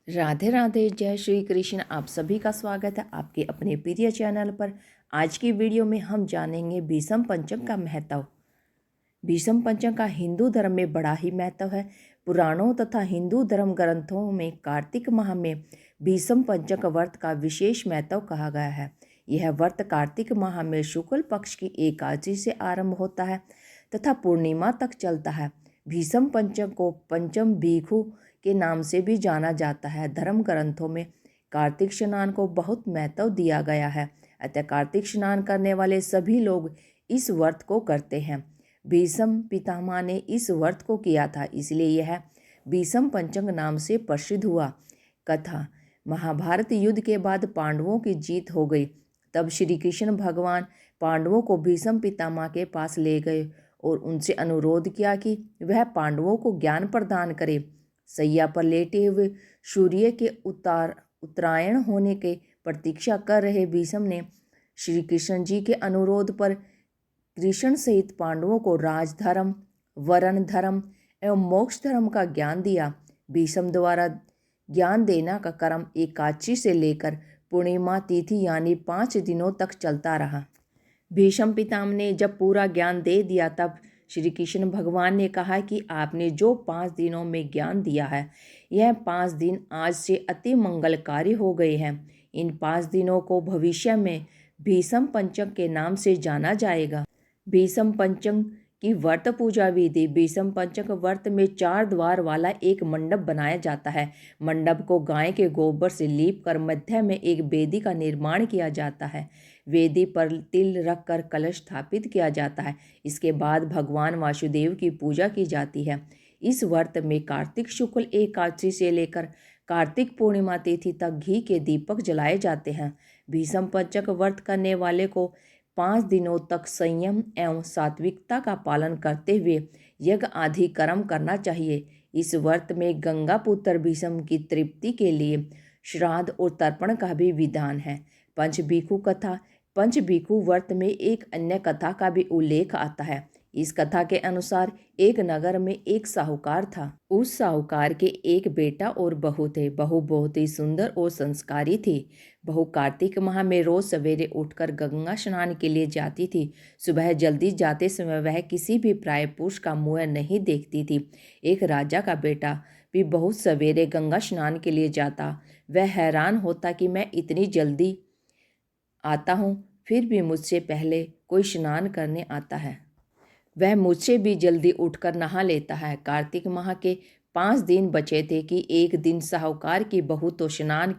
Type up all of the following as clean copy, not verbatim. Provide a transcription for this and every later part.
राधे राधे, जय श्री कृष्ण। आप सभी का स्वागत है आपके अपने प्रिय चैनल पर। आज की वीडियो में हम जानेंगे भीष्म पंचक का महत्व। भीष्म पंचक का हिंदू धर्म में बड़ा ही महत्व है। पुराणों तथा हिंदू धर्म ग्रंथों में कार्तिक माह में भीष्म पंचक व्रत का विशेष महत्व कहा गया है। यह व्रत कार्तिक माह में शुक्ल पक्ष की एकादशी से आरंभ होता है तथा पूर्णिमा तक चलता है। भीष्म पंचक को पंचम भीखु के नाम से भी जाना जाता है। धर्म ग्रंथों में कार्तिक स्नान को बहुत महत्व दिया गया है, अतः कार्तिक स्नान करने वाले सभी लोग इस व्रत को करते हैं। भीष्म पितामह ने इस व्रत को किया था, इसलिए यह भीष्म पंचक नाम से प्रसिद्ध हुआ। कथा: महाभारत युद्ध के बाद पांडवों की जीत हो गई। तब श्री कृष्ण भगवान पांडवों को भीष्म पितामह के पास ले गए और उनसे अनुरोध किया कि वह पांडवों को ज्ञान प्रदान करे। सैया पर लेटे हुए सूर्य के उत्तरायण होने के प्रतीक्षा कर रहे भीष्म ने श्री कृष्ण जी के अनुरोध पर कृष्ण सहित पांडवों को राजधर्म, वरण धर्म एवं मोक्ष धर्म का ज्ञान दिया। भीष्म द्वारा ज्ञान देना का क्रम एकादशी से लेकर पूर्णिमा तिथि यानी 5 दिनों तक चलता रहा। भीष्म पितामह ने जब पूरा ज्ञान दे दिया तब श्री कृष्ण भगवान ने कहा कि आपने जो 5 दिनों में ज्ञान दिया है, यह 5 दिन आज से अति मंगलकारी हो गए हैं। इन 5 दिनों को भविष्य में भीष्म पंचक के नाम से जाना जाएगा। भीष्म पंचक की व्रत पूजा विधि: भीष्म पंचक व्रत में 4 द्वार वाला एक मंडप बनाया जाता है। मंडप को गाय के गोबर से लीप कर मध्य में एक वेदी का निर्माण किया जाता है। वेदी पर तिल रखकर कलश स्थापित किया जाता है। इसके बाद भगवान वासुदेव की पूजा की जाती है। इस व्रत में कार्तिक शुक्ल एकादशी से लेकर कार्तिक पूर्णिमा तिथि तक घी के दीपक जलाए जाते हैं। भीष्म पंचक व्रत करने वाले को 5 दिनों तक संयम एवं सात्विकता का पालन करते हुए यज्ञ आदि कर्म करना चाहिए। इस व्रत में गंगा पुत्र भीष्म की तृप्ति के लिए श्राद्ध और तर्पण का भी विधान है। पंचभिक्षु कथा: पंचभिक्षु व्रत में एक अन्य कथा का भी उल्लेख आता है। इस कथा के अनुसार एक नगर में एक साहूकार था। उस साहूकार के एक बेटा और बहू थे। बहू बहुत ही सुंदर और संस्कारी थी। बहू कार्तिक माह में रोज सवेरे उठकर गंगा स्नान के लिए जाती थी। सुबह जल्दी जाते समय वह किसी भी प्राय पुरुष का मुंह नहीं देखती थी। एक राजा का बेटा भी बहुत सवेरे गंगा स्नान के लिए जाता। वह हैरान होता कि मैं इतनी जल्दी आता हूँ, फिर भी मुझसे पहले कोई स्नान करने आता है। वह मुझसे भी जल्दी उठकर नहा लेता है। कार्तिक माह के 5 दिन बचे थे कि एक दिन साहूकार की बहू तो स्नान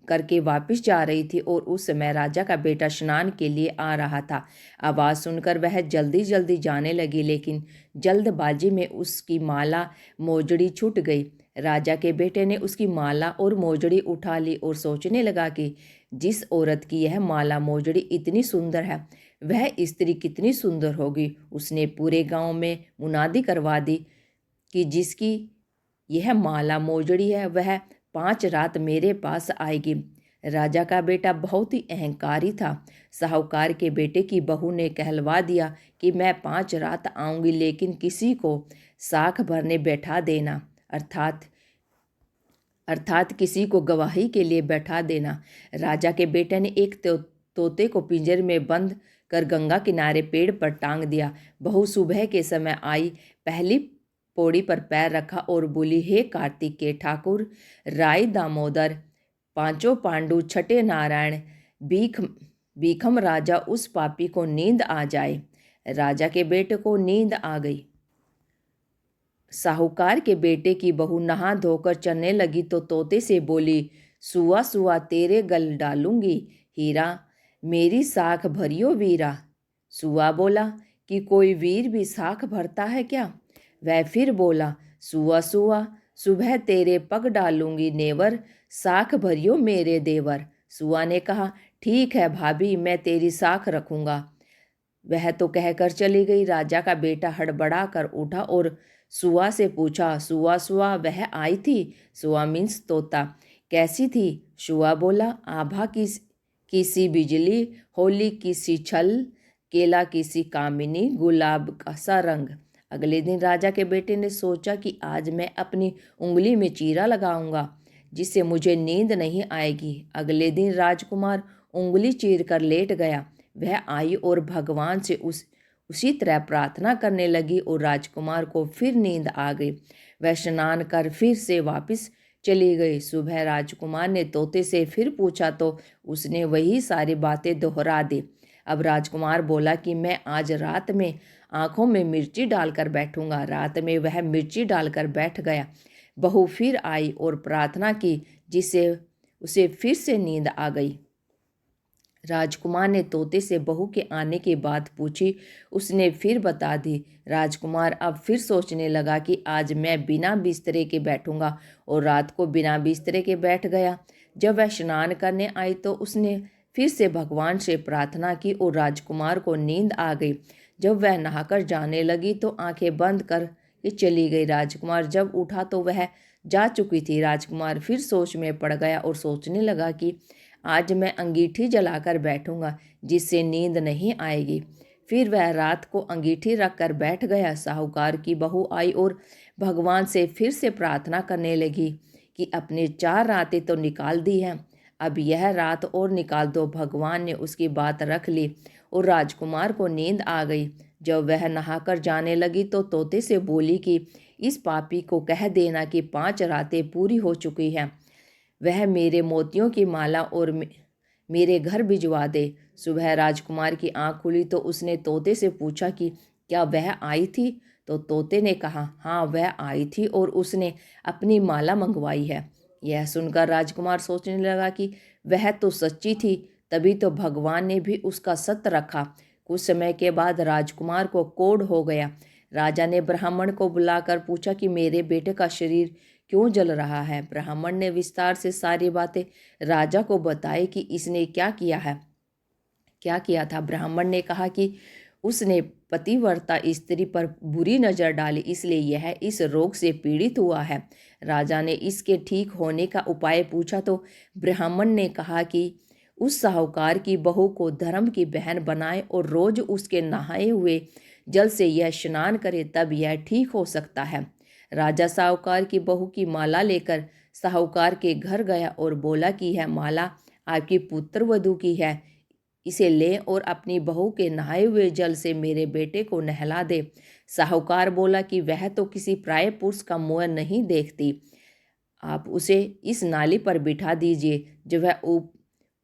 करके वापस जा रही थी और उस समय राजा का बेटा स्नान के लिए आ रहा था। आवाज़ सुनकर वह जल्दी जल्दी जाने लगी, लेकिन जल्दबाजी में उसकी माला मोजड़ी छूट गई। राजा के बेटे ने उसकी माला और मोजड़ी उठा ली और सोचने लगा कि जिस औरत की यह माला मोजड़ी इतनी सुंदर है, वह स्त्री कितनी सुंदर होगी। उसने पूरे गांव में मुनादी करवा दी कि जिसकी यह माला मोजड़ी है वह 5 रात मेरे पास आएगी। राजा का बेटा बहुत ही अहंकारी था। साहूकार के बेटे की बहू ने कहलवा दिया कि मैं 5 रात आऊंगी, लेकिन किसी को साख भरने बैठा देना, अर्थात किसी को गवाही के लिए बैठा देना। राजा के बेटे ने एक तोते को पिंजरे में बंद कर गंगा किनारे पेड़ पर टांग दिया। बहू सुबह के समय आई, पहली पौड़ी पर पैर रखा और बोली, हे कार्तिक के ठाकुर, राय दामोदर, पांचों पांडु, छठे नारायण, भीखम राजा, उस पापी को नींद आ जाए। राजा के बेटे को नींद आ गई। साहूकार के बेटे की बहू नहा धोकर चलने लगी तो तोते से बोली, सुआ सुआ तेरे गल डालूंगी हीरा, मेरी साख भरियो वीरा। सुआ बोला कि कोई वीर भी साख भरता है क्या? वह फिर बोला, सुआ सुआ सुबह तेरे पग डालूंगी नेवर, साख भरियो मेरे देवर। सुआ ने कहा, ठीक है भाभी, मैं तेरी साख रखूंगा। वह तो कहकर चली गई। राजा का बेटा हड़बड़ा कर उठा और सुआ से पूछा, सुआ सुआ वह आई थी? सुआ मीन्स तोता। कैसी थी? सुआ बोला, आभा किसी बिजली, होली किसी छल, केला किसी कामिनी, गुलाब का सा रंग। अगले दिन राजा के बेटे ने सोचा कि आज मैं अपनी उंगली में चीरा लगाऊंगा। जिससे मुझे नींद नहीं आएगी। अगले दिन राजकुमार उंगली चीर कर लेट गया। वह आई और भगवान से उसी तरह प्रार्थना करने लगी और राजकुमार को फिर नींद आ गई। वह स्नान कर फिर से वापस चली गई। सुबह राजकुमार ने तोते से फिर पूछा तो उसने वही सारी बातें दोहरा दी। अब राजकुमार बोला कि मैं आज रात में आंखों में मिर्ची डालकर बैठूंगा। रात में वह मिर्ची डालकर बैठ गया। बहू फिर आई और प्रार्थना की, जिससे उसे फिर से नींद आ गई। राजकुमार ने तोते से बहू के आने की बात पूछी। उसने फिर बता दी। राजकुमार अब फिर सोचने लगा कि आज मैं बिना बिस्तरे के बैठूंगा और रात को बिना बिस्तरे के बैठ गया। जब वह स्नान करने आई तो उसने फिर से भगवान से प्रार्थना की और राजकुमार को नींद आ गई। जब वह नहाकर जाने लगी तो आंखें बंद कर के चली गई। राजकुमार जब उठा तो वह जा चुकी थी। राजकुमार फिर सोच में पड़ गया और सोचने लगा कि आज मैं अंगीठी जलाकर बैठूंगा, जिससे नींद नहीं आएगी। फिर वह रात को अंगीठी रखकर बैठ गया। साहूकार की बहू आई और भगवान से फिर से प्रार्थना करने लगी कि अपने 4 रातें तो निकाल दी हैं, अब यह रात और निकाल दो। भगवान ने उसकी बात रख ली और राजकुमार को नींद आ गई। जब वह नहाकर जाने लगी तो तोते से बोली कि इस पापी को कह देना कि 5 रातें पूरी हो चुकी हैं, वह मेरे मोतियों की माला और मेरे घर भिजवा दे। सुबह राजकुमार की आंख खुली तो उसने तोते से पूछा कि क्या वह आई थी? तो तोते ने कहा, हाँ वह आई थी और उसने अपनी माला मंगवाई है। यह सुनकर राजकुमार सोचने लगा कि वह तो सच्ची थी, तभी तो भगवान ने भी उसका सत्य रखा। कुछ समय के बाद राजकुमार को कोढ़ हो गया। राजा ने ब्राह्मण को बुलाकर पूछा कि मेरे बेटे का शरीर क्यों जल रहा है। ब्राह्मण ने विस्तार से सारी बातें राजा को बताई कि इसने क्या किया था। ब्राह्मण ने कहा कि उसने पतिव्रता स्त्री पर बुरी नज़र डाली, इसलिए यह इस रोग से पीड़ित हुआ है। राजा ने इसके ठीक होने का उपाय पूछा तो ब्राह्मण ने कहा कि उस साहूकार की बहू को धर्म की बहन बनाए और रोज उसके नहाए हुए जल से यह स्नान करे, तब यह ठीक हो सकता है। राजा साहूकार की बहू की माला लेकर साहूकार के घर गया और बोला कि यह माला आपकी पुत्र वधू की है, इसे ले और अपनी बहू के नहाए हुए जल से मेरे बेटे को नहला दे। साहूकार बोला कि वह तो किसी पराये पुरुष का मुंह नहीं देखती, आप उसे इस नाली पर बिठा दीजिए। जब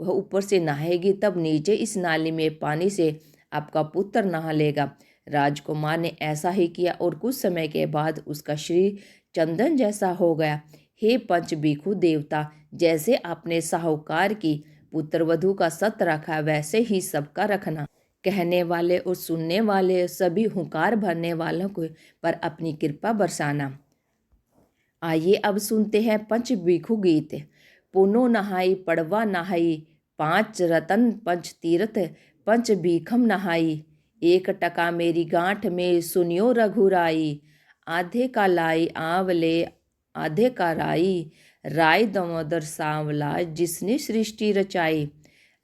वह ऊपर से नहाएगी तब नीचे इस नाली में पानी से आपका पुत्र नहा लेगा। राजकुमार ने ऐसा ही किया और कुछ समय के बाद उसका शरीर चंदन जैसा हो गया। हे पंच भिक्षु देवता, जैसे आपने साहूकार की पुत्रवधू का सत्य रखा, वैसे ही सबका रखना। कहने वाले और सुनने वाले सभी हुंकार भरने वालों को पर अपनी कृपा बरसाना। आइए अब सुनते हैं पंच भिक्षु गीत। पुनो नहाई पड़वा नहाई, 5 रतन पंच तीर्थ पंच भीखम नहाई। 1 टका मेरी गांठ में सुनियो रघुराई, आधे का लाई आंवले आधे का राई। राय दामोदर सांवला जिसने सृष्टि रचाई,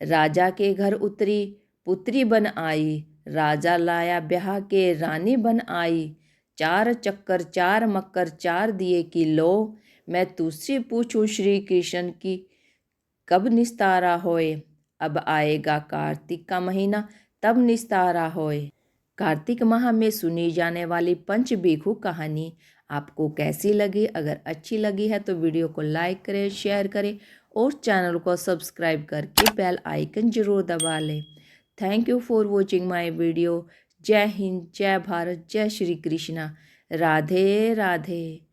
राजा के घर उतरी पुत्री बन आई। राजा लाया ब्याह के रानी बन आई, 4 चक्कर 4 मक्कर 4 दिए की लो। मैं तुझसे पूछूं श्री कृष्ण की कब निस्तारा होए, अब आएगा कार्तिक का महीना तब निस्तारा होए। कार्तिक माह में सुनी जाने वाली पंच भिक्षु कहानी आपको कैसी लगी? अगर अच्छी लगी है तो वीडियो को लाइक करें, शेयर करें और चैनल को सब्सक्राइब करके बेल आइकन जरूर दबा लें। Thank you for watching my video. जय हिंद, जय भारत, जय श्री कृष्णा, राधे राधे।